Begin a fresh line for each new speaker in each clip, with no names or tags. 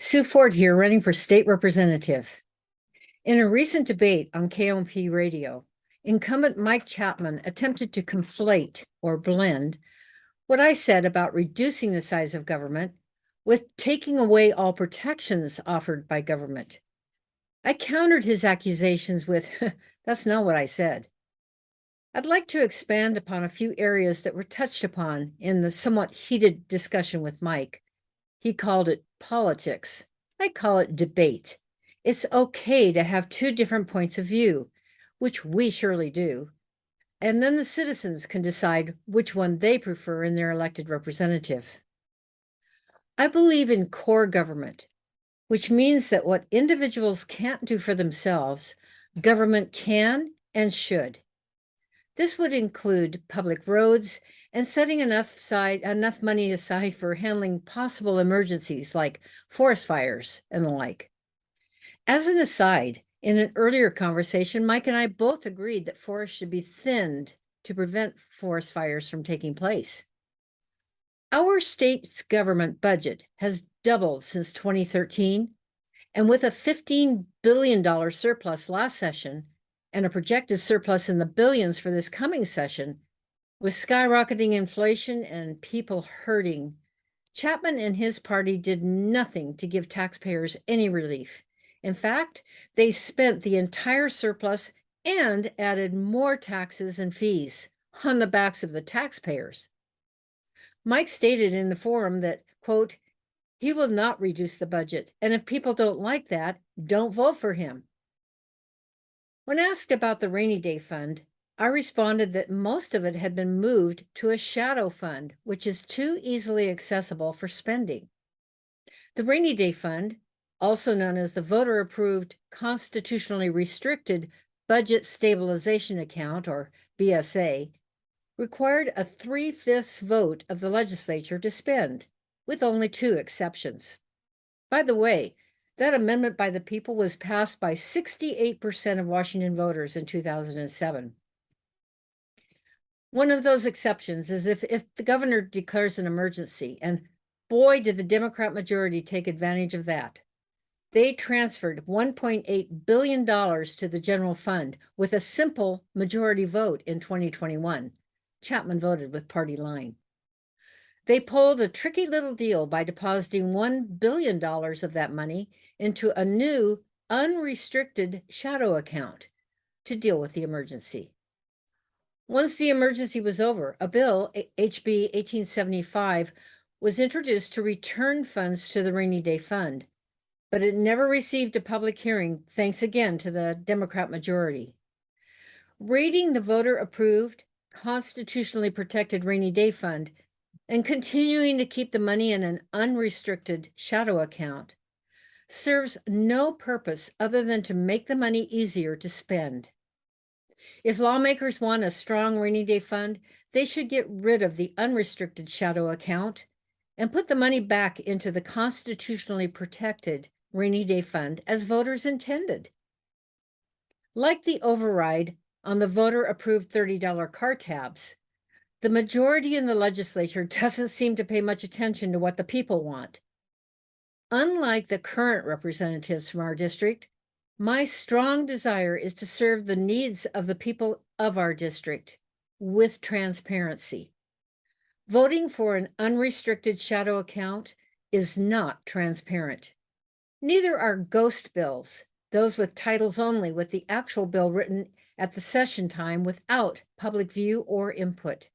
Sue Forde here, running for state representative. In a recent debate on KOMP radio, incumbent Mike Chapman attempted to conflate or blend what I said about reducing the size of government with taking away all protections offered by government. I countered his accusations with, that's not what I said. I'd like to expand upon a few areas that were touched upon in the somewhat heated discussion with Mike. He called it politics. I call it debate. It's okay to have two different points of view, which we surely do. And then the citizens can decide which one they prefer in their elected representative. I believe in core government, which means that what individuals can't do for themselves, government can and should. This would include public roads and setting enough money aside for handling possible emergencies like forest fires and the like. As an aside, in an earlier conversation, Mike and I both agreed that forests should be thinned to prevent forest fires from taking place. Our state's government budget has doubled since 2013, and with a $15 billion surplus last session, and a projected surplus in the billions for this coming session, with skyrocketing inflation and people hurting, Chapman and his party did nothing to give taxpayers any relief. In fact, they spent the entire surplus and added more taxes and fees on the backs of the taxpayers. Mike stated in the forum that, quote, he will not reduce the budget, and if people don't like that, don't vote for him. When asked about the rainy day fund, I responded that most of it had been moved to a shadow fund, which is too easily accessible for spending. The rainy day fund, also known as the voter-approved, constitutionally restricted budget stabilization account, or BSA, required a 3/5 vote of the legislature to spend, with only two exceptions. By the way, that amendment by the people was passed by 68% of Washington voters in 2007. One of those exceptions is if the governor declares an emergency, and boy, did the Democrat majority take advantage of that. They transferred $1.8 billion to the general fund with a simple majority vote in 2021. Chapman voted with party line. They pulled a tricky little deal by depositing $1 billion of that money into a new unrestricted shadow account to deal with the emergency. Once the emergency was over, a bill, HB 1875, was introduced to return funds to the rainy day fund, but it never received a public hearing, thanks again to the Democrat majority. Raiding the voter-approved, constitutionally protected rainy day fund and continuing to keep the money in an unrestricted shadow account serves no purpose other than to make the money easier to spend. If lawmakers want a strong rainy day fund, they should get rid of the unrestricted shadow account and put the money back into the constitutionally protected rainy day fund as voters intended. Like the override on the voter-approved $30 car tabs, the majority in the legislature doesn't seem to pay much attention to what the people want. Unlike the current representatives from our district, my strong desire is to serve the needs of the people of our district with transparency. Voting for an unrestricted shadow account is not transparent. Neither are ghost bills, those with titles only, with the actual bill written at the session time without public view or input.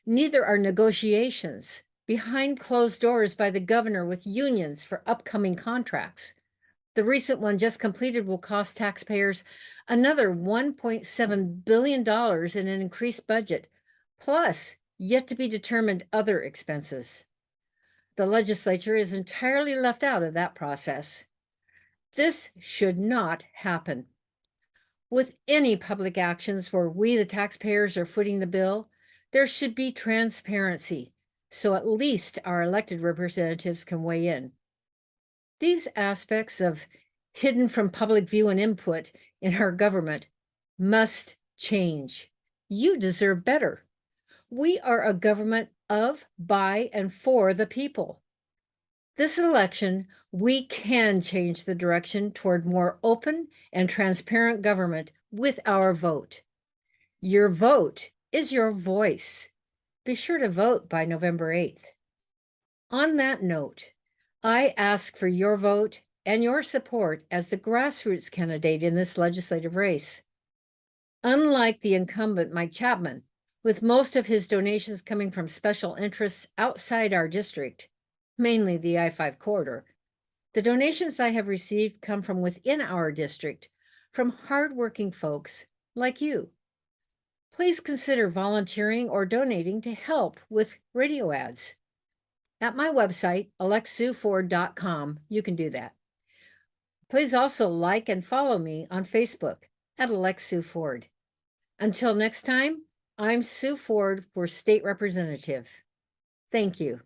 Neither are negotiations behind closed doors by the governor with unions for upcoming contracts. The recent one just completed will cost taxpayers another $1.7 billion in an increased budget, plus yet to be determined other expenses. The legislature is entirely left out of that process. This should not happen. With any public actions where we, the taxpayers, are footing the bill, there should be transparency, so at least our elected representatives can weigh in. These aspects of hidden from public view and input in our government must change. You deserve better. We are a government of, by, and for the people. This election, we can change the direction toward more open and transparent government with our vote. Your vote is your voice. Be sure to vote by November 8th. On that note, I ask for your vote and your support as the grassroots candidate in this legislative race. Unlike the incumbent, Mike Chapman, with most of his donations coming from special interests outside our district, mainly the I-5 corridor, the donations I have received come from within our district, from hardworking folks like you. Please consider volunteering or donating to help with radio ads. At my website, alexsueforde.com, you can do that. Please also like and follow me on Facebook at Alex Sue Forde. Until next time, I'm Sue Forde for State Representative. Thank you.